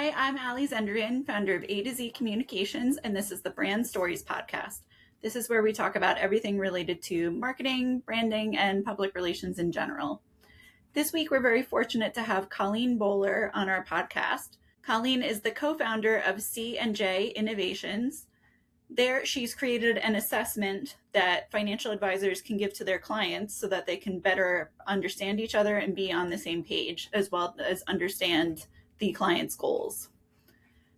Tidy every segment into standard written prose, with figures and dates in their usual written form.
Hi, I'm Ali Zendrian, founder of AtoZ Communications, and this is the Brand Stories podcast. This is where we talk about everything related to marketing, branding, and public relations in general. This week, we're very fortunate to have Colleen Bowler on our podcast. Colleen is the co-founder of C&J Innovations. There, she's created an assessment that financial advisors can give to their clients so that they can better understand each other and be on the same page, as well as understand the client's goals.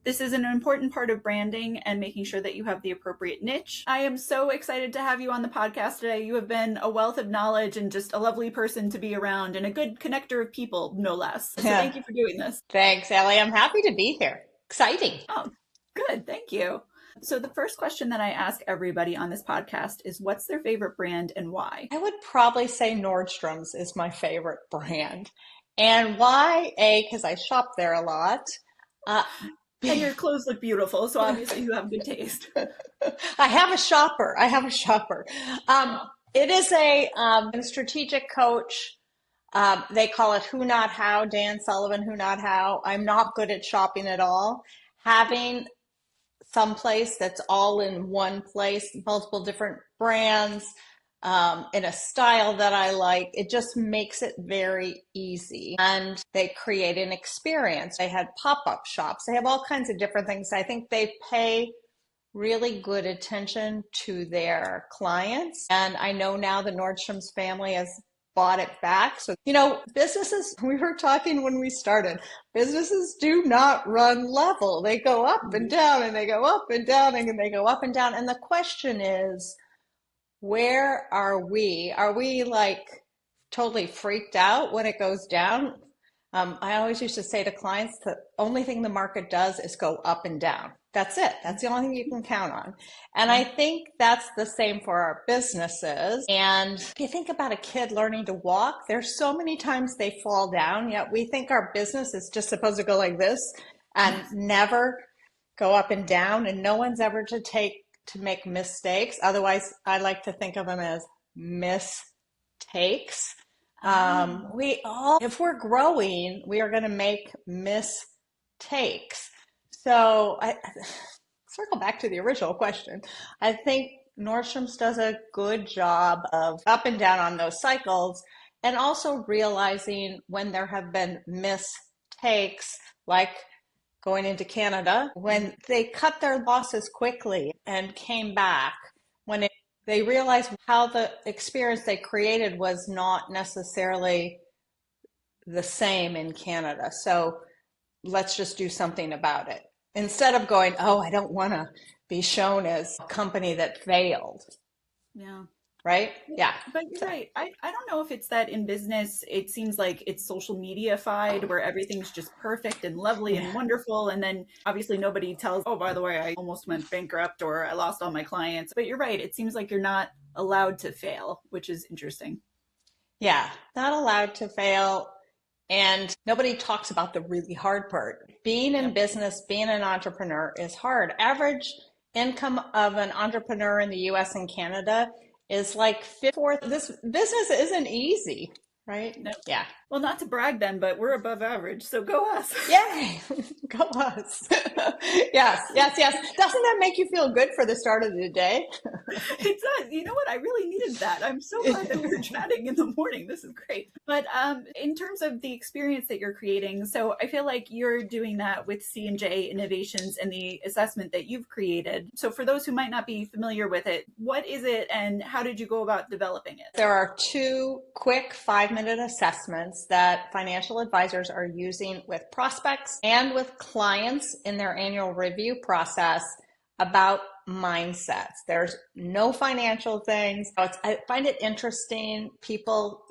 This is an important part of branding and making sure that you have the appropriate niche. I am so excited to have you on the podcast today. You have been a wealth of knowledge and just a lovely person to be around and a good connector of people, no less. So thank you for doing this. Thanks, Ellie. I'm happy to be here. Exciting. Oh, good. Thank you. So the first question that I ask everybody on this podcast is, what's their favorite brand and why? I would probably say Nordstrom's is my favorite brand. And why? Because I shop there a lot. And your clothes look beautiful, so obviously you have good taste. I have a shopper. It is a strategic coach. They call it Who Not How, Dan Sullivan, Who Not How. I'm not good at shopping at all. Having someplace that's all in one place, multiple different brands, in a style that I like, it just makes it very easy. And they create an experience. They had pop-up shops. They have all kinds of different things. I think they pay really good attention to their clients. And I know now the Nordstrom's family has bought it back. So, businesses, we were talking when we started, businesses do not run level. They go up and down and they go up and down and they go up and down. And the question is, where are we? Are we like totally freaked out when it goes down? I always used to say to clients, the only thing the market does is go up and down. That's it. That's the only thing you can count on. And I think that's the same for our businesses. And if you think about a kid learning to walk, there's so many times they fall down, yet we think our business is just supposed to go like this and never go up and down. And no one's ever to make mistakes. Otherwise, I like to think of them as mistakes. If we're growing, we are going to make mistakes. So I circle back to the original question. I think Nordstrom's does a good job of up and down on those cycles, and also realizing when there have been mistakes, like going into Canada, when they cut their losses quickly and came back, they realized how the experience they created was not necessarily the same in Canada. So let's just do something about it. Instead of going, I don't want to be shown as a company that failed. Yeah. Right? Yeah. But you're right. I don't know if it's that in business, it seems like it's social media-fied where everything's just perfect and lovely and wonderful. And then obviously nobody tells, by the way, I almost went bankrupt or I lost all my clients. But you're right. It seems like you're not allowed to fail, which is interesting. Yeah. Not allowed to fail. And nobody talks about the really hard part. Being in business, being an entrepreneur is hard. Average income of an entrepreneur in the US and Canada is like fourth. This business isn't easy, right? No. Yeah. Well, not to brag then, but we're above average. So go us. Yay. Go us. Yes. Doesn't that make you feel good for the start of the day? It does. You know what? I really needed that. I'm so glad that we're chatting in the morning. This is great. But in terms of the experience that you're creating, so I feel like you're doing that with C&J Innovations and the assessment that you've created. So for those who might not be familiar with it, what is it and how did you go about developing it? There are 2 quick 5-minute assessments that financial advisors are using with prospects and with clients in their annual review process about mindsets. There's no financial things. I find it interesting.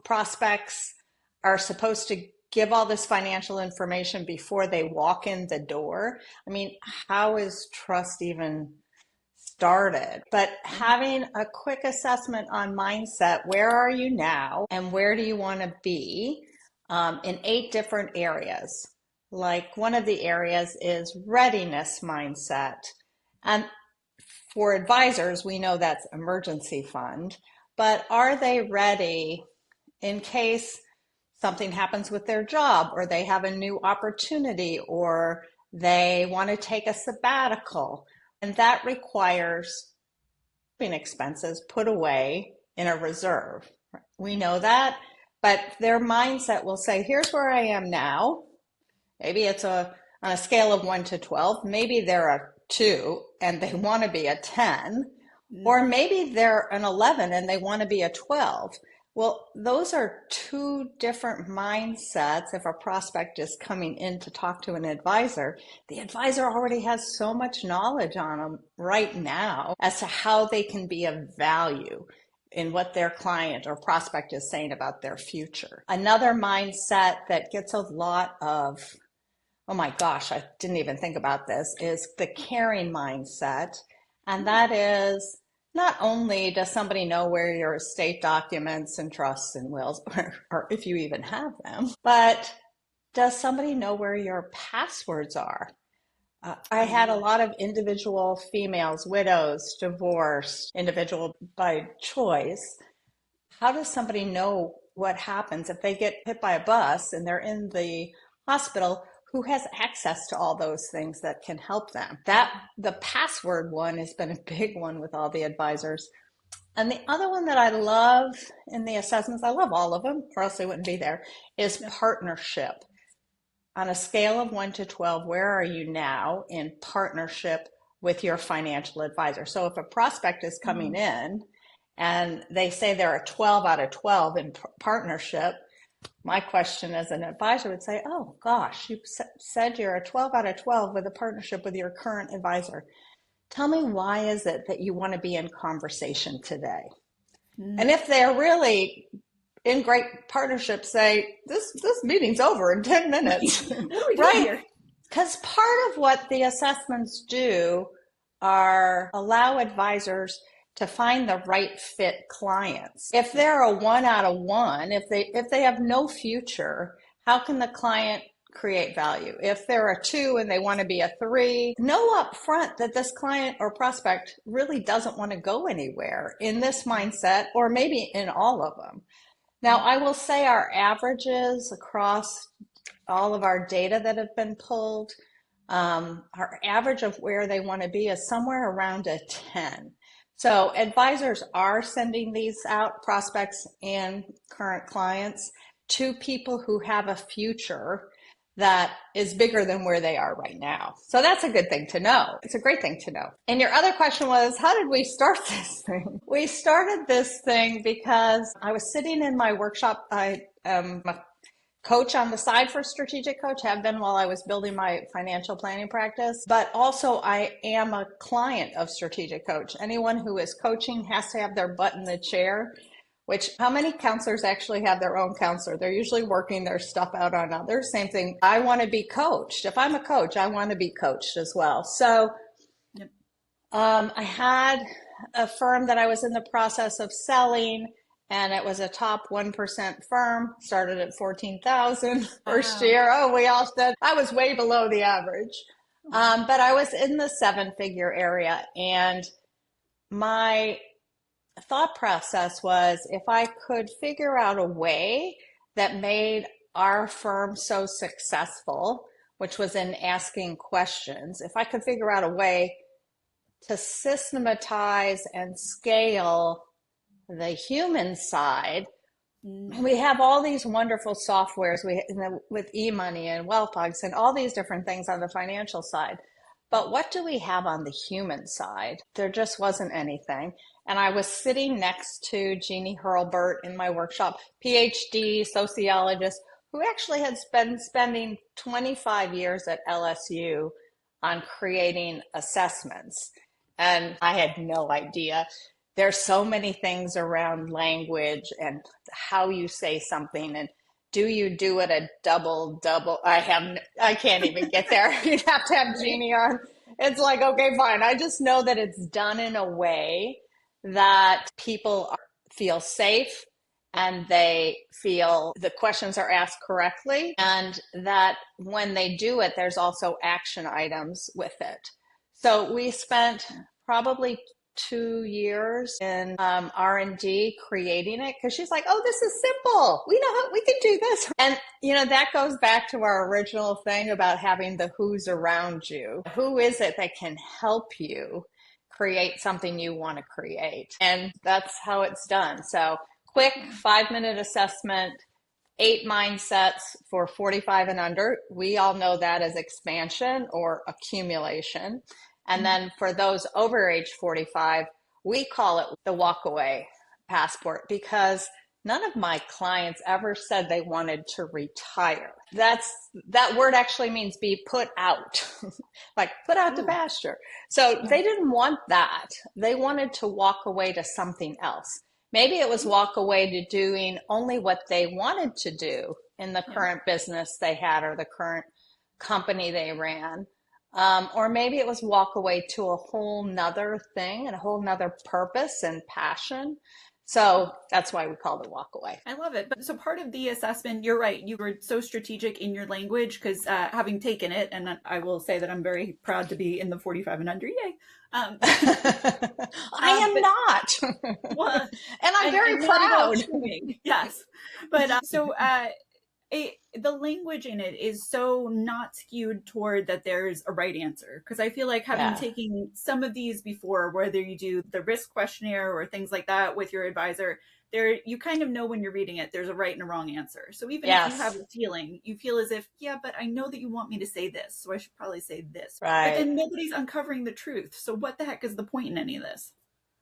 Prospects are supposed to give all this financial information before they walk in the door. I mean, how is trust even started? But having a quick assessment on mindset, where are you now and where do you want to be, in 8 different areas. Like one of the areas is readiness mindset. And for advisors, we know that's emergency fund, but are they ready in case something happens with their job or they have a new opportunity or They want to take a sabbatical, and that requires expenses put away in a reserve. We know that, but their mindset will say, here's where I am now. Maybe it's on a scale of 1 to 12. Maybe they're a 2 and they want to be a 10, or maybe they're an 11 and they want to be a 12. Well, those are two different mindsets. If a prospect is coming in to talk to an advisor, the advisor already has so much knowledge on them right now as to how they can be of value in what their client or prospect is saying about their future. Another mindset that gets a lot of, oh my gosh, I didn't even think about this, is the caring mindset. And that is, not only does somebody know where your estate documents and trusts and wills, or if you even have them, but does somebody know where your passwords are? I had a lot of individual females, widows, divorced, individual by choice. How does somebody know what happens if they get hit by a bus and they're in the hospital? Who has access to all those things that can help them? The password one has been a big one with all the advisors. And the other one that I love in the assessments, I love all of them, or else they wouldn't be there, is partnership. On a scale of 1 to 12, where are you now in partnership with your financial advisor? So if a prospect is coming in and they say they're a 12 out of 12 in partnership, my question as an advisor would say, oh gosh, you said you're a 12 out of 12 with a partnership with your current advisor. Tell me, why is it that you want to be in conversation today? And if they're really in great partnership, say, this meeting's over in 10 minutes, right? Because part of what the assessments do are allow advisors to find the right fit clients. If they're a 1 out of 1, if they have no future, how can the client create value? If they're a 2 and they want to be a 3, know upfront that this client or prospect really doesn't want to go anywhere in this mindset, or maybe in all of them. Now, I will say our averages across all of our data that have been pulled, our average of where they want to be is somewhere around a 10. So advisors are sending these out, prospects and current clients, to people who have a future that is bigger than where they are right now. So that's a good thing to know. It's a great thing to know. And your other question was, how did we start this thing? We started this thing because I was sitting in my workshop. I am a coach on the side for Strategic Coach, have been while I was building my financial planning practice, but also I am a client of Strategic Coach. Anyone who is coaching has to have their butt in the chair, which, how many counselors actually have their own counselor? They're usually working their stuff out on others. Same thing. I want to be coached. If I'm a coach, I want to be coached as well. So I had a firm that I was in the process of selling, and it was a top 1% firm, started at 14,000 first year. Oh, we all said I was way below the average. But I was in the 7-figure area, and my thought process was, if I could figure out a way that made our firm so successful, which was in asking questions, if I could figure out a way to systematize and scale the human side. We have all these wonderful softwares with eMoney and WealthBugs and all these different things on the financial side. But what do we have on the human side? There just wasn't anything. And I was sitting next to Jeannie Hurlburt in my workshop, PhD sociologist, who actually has been spending 25 years at LSU on creating assessments. And I had no idea. There's so many things around language and how you say something, and do you do it a double? I can't even get there. You'd have to have Jeannie on. It's like, okay, fine. I just know that it's done in a way that people feel safe and they feel the questions are asked correctly, and that when they do it, there's also action items with it. So we spent probably 2 years in R&D creating it, because she's like, oh, this is simple. We know how we can do this. And, that goes back to our original thing about having the who's around you. Who is it that can help you create something you want to create? And that's how it's done. So quick 5-minute assessment, 8 mindsets for 45 and under. We all know that as expansion or accumulation. And then for those over age 45, we call it the walkaway passport, because none of my clients ever said they wanted to retire. That word actually means be put out, like put out to pasture. So they didn't want that. They wanted to walk away to something else. Maybe it was walk away to doing only what they wanted to do in the current business they had or the current company they ran. Or maybe it was walk away to a whole nother thing and a whole nother purpose and passion. So that's why we called it walk away. I love it. But so part of the assessment, you're right. You were so strategic in your language because having taken it, and I will say that I'm very proud to be in the 45 and under. Yay. I am not. Well, and I'm very proud. Yes. But the language in it is so not skewed toward that there's a right answer. Because I feel like having taken some of these before, whether you do the risk questionnaire or things like that with your advisor, you kind of know when you're reading it, there's a right and a wrong answer. So even if you have a feeling, you feel as if, but I know that you want me to say this, so I should probably say this. Right. But then nobody's uncovering the truth. So what the heck is the point in any of this?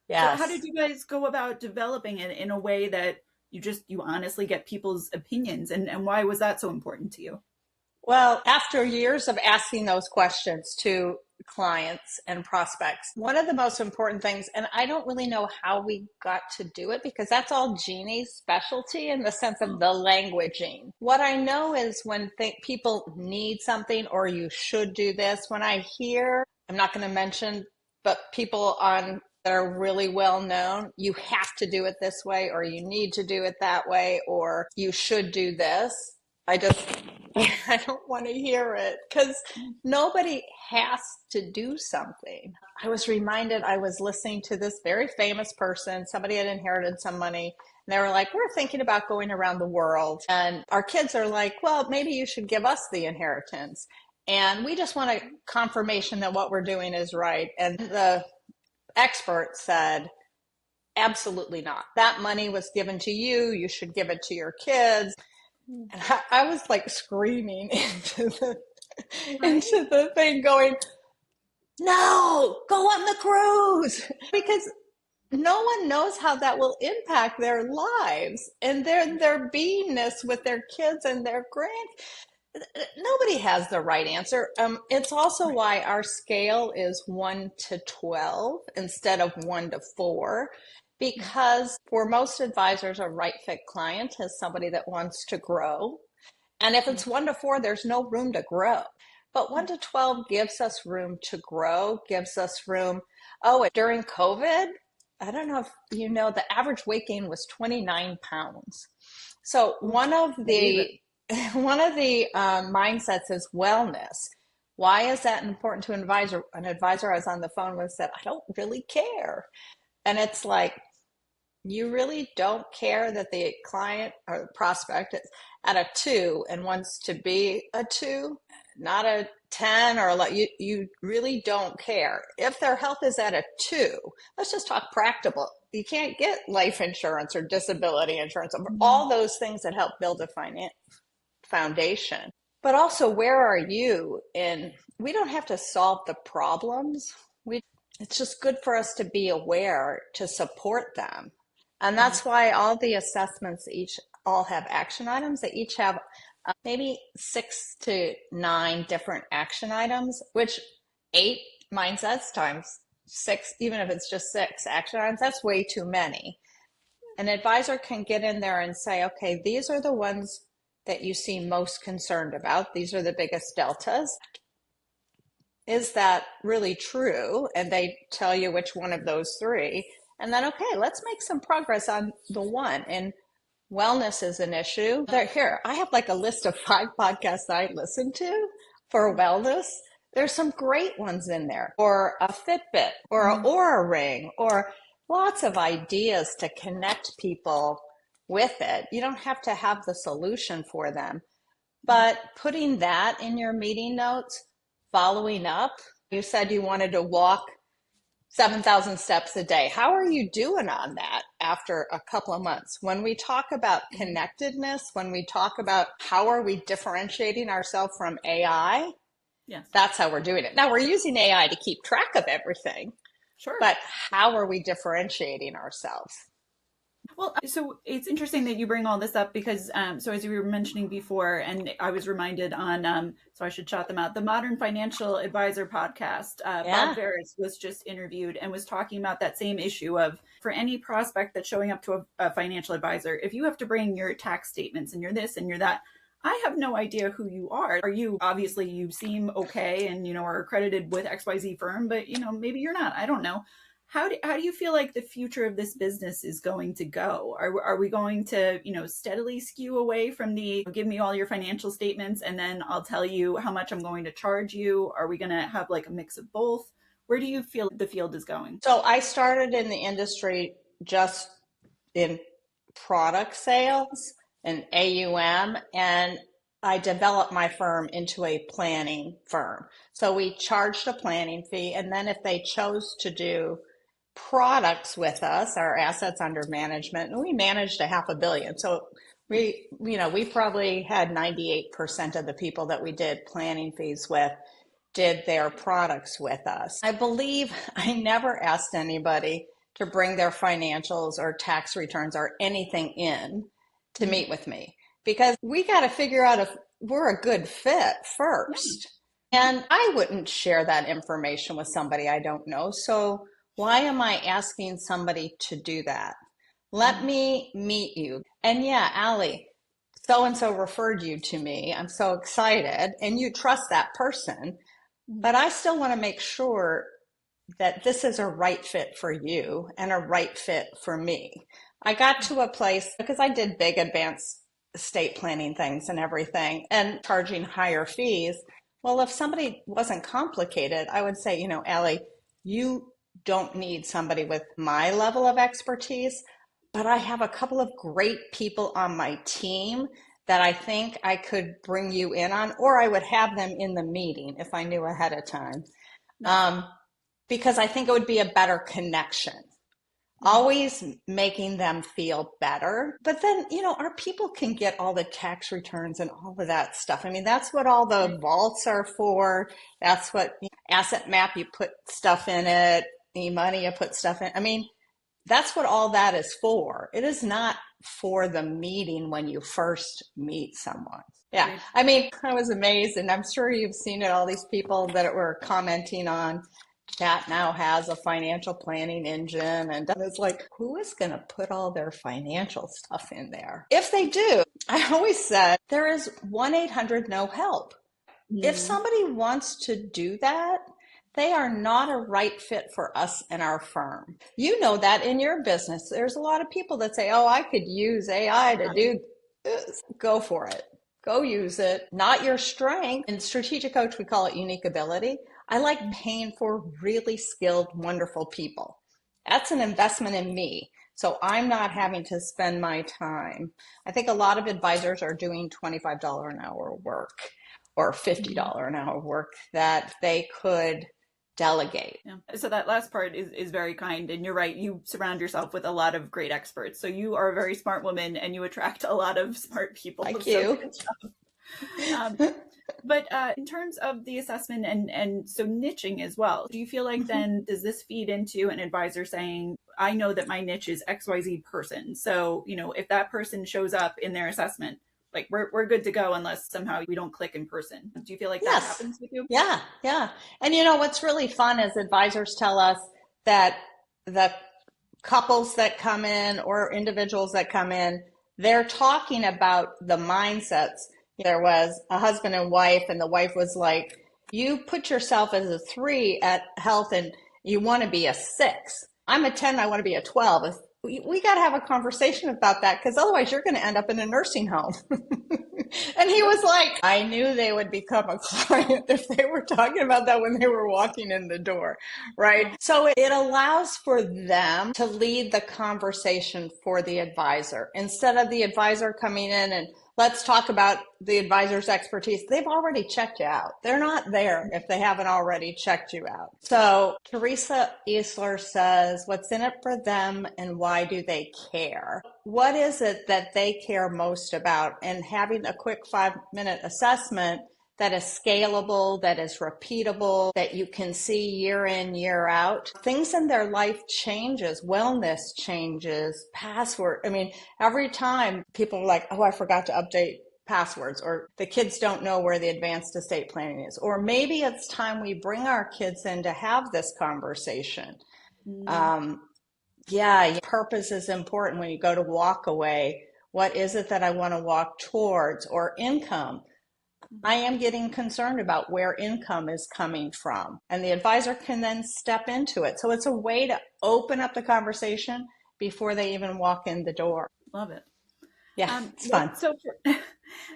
Yes. So how did you guys go about developing it in a way that you honestly get people's opinions, and why was that so important to you? Well, after years of asking those questions to clients and prospects, one of the most important things, and I don't really know how we got to do it because that's all Jeannie's specialty in the sense of the languaging. What I know is when people need something or you should do this, when I hear, I'm not going to mention, but people that are really well known, you have to do it this way, or you need to do it that way, or you should do this. I don't want to hear it because nobody has to do something. I was reminded, I was listening to this very famous person. Somebody had inherited some money and they were like, we're thinking about going around the world. And our kids are like, well, maybe you should give us the inheritance. And we just want a confirmation that what we're doing is right. And the expert said, absolutely not. That money was given to you. You should give it to your kids. And I was like screaming into the thing going, no, go on the cruise, because no one knows how that will impact their lives and their beingness with their kids and their nobody has the right answer. It's also why our scale is 1 to 12 instead of 1 to 4, because for most advisors, a right fit client is somebody that wants to grow. And if it's 1 to 4, there's no room to grow. But 1 to 12 gives us room to grow, gives us room. Oh, during COVID, I don't know if you know, the average weight gain was 29 pounds. So one of the mindsets is wellness. Why is that important to an advisor? An advisor I was on the phone with said, I don't really care. And it's like, you really don't care that the client or the prospect is at a 2 and wants to be a 2, not a 10 or you really don't care. If their health is at a 2, let's just talk practical. You can't get life insurance or disability insurance, all those things that help build a foundation. But also, where are you we don't have to solve the problems. It's just good for us to be aware to support them. And that's why all the assessments all have action items. They each have maybe 6 to 9 different action items, which 8 mindsets times 6, even if it's just 6 action items, that's way too many. An advisor can get in there and say, okay, these are the ones that you seem most concerned about. These are the biggest deltas. Is that really true? And they tell you which one of those 3. And then, okay, let's make some progress on the 1. And wellness is an issue. Here, I have like a list of 5 podcasts I listen to for wellness. There's some great ones in there, or a Fitbit, or an Mhm. Aura Ring, or lots of ideas to connect people with it. You don't have to have the solution for them, but putting that in your meeting notes, following up, you said you wanted to walk 7,000 steps a day. How are you doing on that after a couple of months? When we talk about connectedness, when we talk about how are we differentiating ourselves from AI, Yes. that's how we're doing it. Now we're using AI to keep track of everything, Sure. but how are we differentiating ourselves? Well, so it's interesting that you bring all this up because, so as you were mentioning before, and I was reminded on, so I should shout them out, the Modern Financial Advisor podcast. Bob Yeah. Ferris was just interviewed and was talking about that same issue of for any prospect that's showing up to a financial advisor, if you have to bring your tax statements and you're this and you're that, I have no idea who you are. Are you obviously you seem okay and are accredited with XYZ firm, but maybe you're not. I don't know. How do you feel like the future of this business is going to go? Are we going to, steadily skew away from the give me all your financial statements and then I'll tell you how much I'm going to charge you? Are we going to have like a mix of both? Where do you feel the field is going? So I started in the industry just in product sales and AUM, and I developed my firm into a planning firm. So we charged a planning fee, and then if they chose to do products with us, our assets under management, and we managed $500 million. So we probably had 98% of the people that we did planning fees with did their products with us. I believe I never asked anybody to bring their financials or tax returns or anything in to meet with me because we got to figure out if we're a good fit first. And I wouldn't share that information with somebody I don't know. So why am I asking somebody to do that? Let me meet you. And yeah, Allie, so-and-so referred you to me. I'm so excited. And you trust that person. But I still want to make sure that this is a right fit for you and a right fit for me. I got to a place because I did big advanced estate planning things and everything and charging higher fees. Well, if somebody wasn't complicated, I would say, Allie, you don't need somebody with my level of expertise, but I have a couple of great people on my team that I think I could bring you in on, or I would have them in the meeting if I knew ahead of time. Because I think it would be a better connection. Always making them feel better. But then, our people can get all the tax returns and all of that stuff. I mean, that's what all the vaults are for. That's what asset map, you put stuff in it, e-money, you put stuff in. I mean, that's what all that is for. It is not for the meeting when you first meet someone. Yeah. I mean, I was amazed, and I'm sure you've seen it, all these people that were commenting on chat now has a financial planning engine. And it's like, who is going to put all their financial stuff in there? If they do, I always said there is 1-800-NO-HELP. If somebody wants to do that, they are not a right fit for us and our firm. You know that in your business. There's a lot of people that say, oh, I could use AI to do this. Go for it. Go use it. Not your strength. In Strategic Coach, we call it unique ability. I like paying for really skilled, wonderful people. That's an investment in me. So I'm not having to spend my time. I think a lot of advisors are doing $25 an hour work or $50 an hour work that they could delegate. Yeah. So that last part is very kind. And you're right. You surround yourself with a lot of great experts. So you are a very smart woman and you attract a lot of smart people. Thank so you. Good job. But in terms of the assessment and so niching as well, do you feel like then does this feed into an advisor saying, I know that my niche is XYZ person. So, if that person shows up in their assessment, like we're good to go unless somehow we don't click in person. Do you feel like that happens with you? Yeah. And what's really fun is advisors tell us that the couples that come in or individuals that come in, they're talking about the mindsets. There was a husband and wife, and the wife was like, you put yourself as a 3 at health and you want to be a 6. I'm a 10, I want to be a 12. we got to have a conversation about that because otherwise you're going to end up in a nursing home. And he was like, I knew they would become a client if they were talking about that when they were walking in the door, right? So it allows for them to lead the conversation for the advisor instead of the advisor coming in and let's talk about the advisor's expertise. They've already checked you out. They're not there if they haven't already checked you out. So Teresa Easler says, what's in it for them and why do they care? What is it that they care most about? And having a quick 5-minute assessment that is scalable, that is repeatable, that you can see year in, year out. Things in their life changes, wellness changes, password. I mean, every time people are like, oh, I forgot to update passwords, or the kids don't know where the advanced estate planning is, or maybe it's time we bring our kids in to have this conversation. Yeah, purpose is important when you go to walk away. What is it that I want to walk towards? Or income. I am getting concerned about where income is coming from. And the advisor can then step into it. So it's a way to open up the conversation before they even walk in the door. Love it. Yeah, it's fun.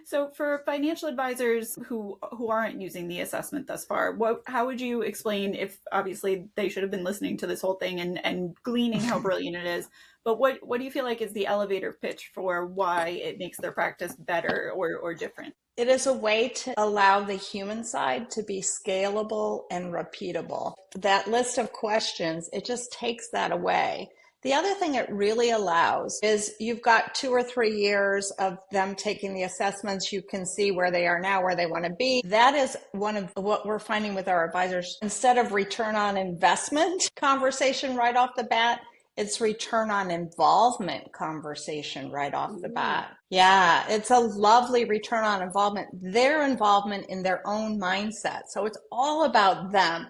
So for financial advisors who aren't using the assessment thus far, how would you explain, if obviously they should have been listening to this whole thing and gleaning how brilliant it is, but what do you feel like is the elevator pitch for why it makes their practice better or different? It is a way to allow the human side to be scalable and repeatable. That list of questions, it just takes that away. The other thing it really allows is you've got 2 or 3 years of them taking the assessments. You can see where they are now, where they want to be. That is one of what we're finding with our advisors. Instead of return on investment conversation right off the bat, it's return on involvement conversation right off the bat. Yeah, it's a lovely return on involvement, their involvement in their own mindset. So it's all about them.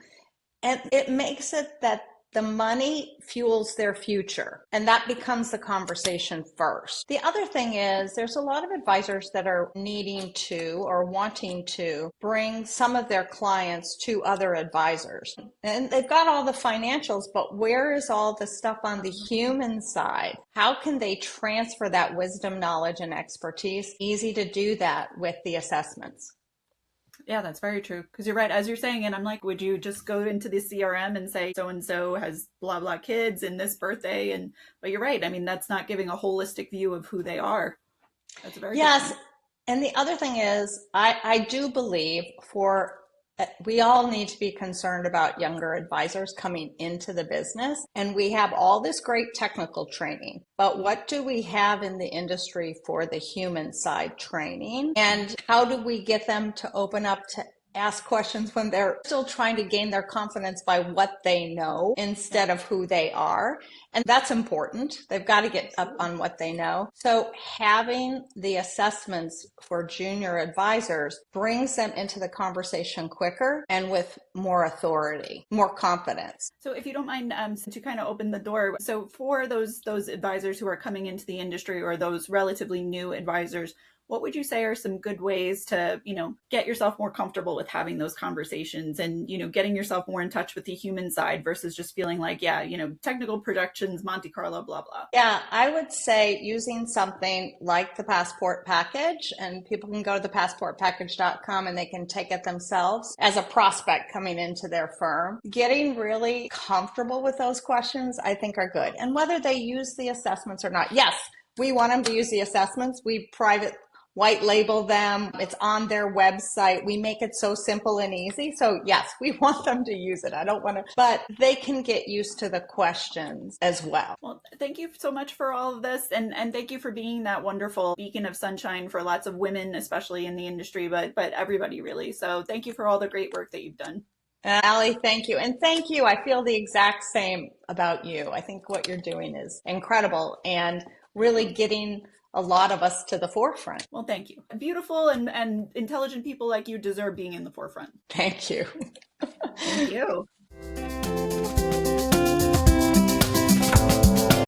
And it makes it that the money fuels their future, and that becomes the conversation first. The other thing is there's a lot of advisors that are needing to or wanting to bring some of their clients to other advisors. And they've got all the financials, but where is all the stuff on the human side? How can they transfer that wisdom, knowledge, and expertise? Easy to do that with the assessments. Yeah, that's very true. Because you're right. As you're saying it, I'm like, would you just go into the CRM and say so-and-so has blah, blah kids and this birthday? But you're right. I mean, that's not giving a holistic view of who they are. That's a very Yes. good point. And the other thing is, I do believe we all need to be concerned about younger advisors coming into the business. And we have all this great technical training, but what do we have in the industry for the human side training? And how do we get them to open up to ask questions when they're still trying to gain their confidence by what they know instead of who they are? And that's important. They've got to get up on what they know. So having the assessments for junior advisors brings them into the conversation quicker and with more authority, more confidence. So if you don't mind, since you kind of opened the door, so for those advisors who are coming into the industry or those relatively new advisors, what would you say are some good ways to, get yourself more comfortable with having those conversations and, getting yourself more in touch with the human side versus just feeling like, technical projections, Monte Carlo, blah, blah. Yeah, I would say using something like the Passport Package, and people can go to thepassportpackage.com and they can take it themselves as a prospect coming into their firm. Getting really comfortable with those questions, I think are good. And whether they use the assessments or not, yes, we want them to use the assessments. We white label them. It's on their website. We make it so simple and easy. So yes, we want them to use it. I don't want to, but they can get used to the questions as well. Well, thank you so much for all of this. And thank you for being that wonderful beacon of sunshine for lots of women, especially in the industry, but everybody really. So thank you for all the great work that you've done. Allie, thank you. And thank you. I feel the exact same about you. I think what you're doing is incredible and really getting a lot of us to the forefront. Well, thank you. Beautiful and intelligent people like you deserve being in the forefront. Thank you. Thank you.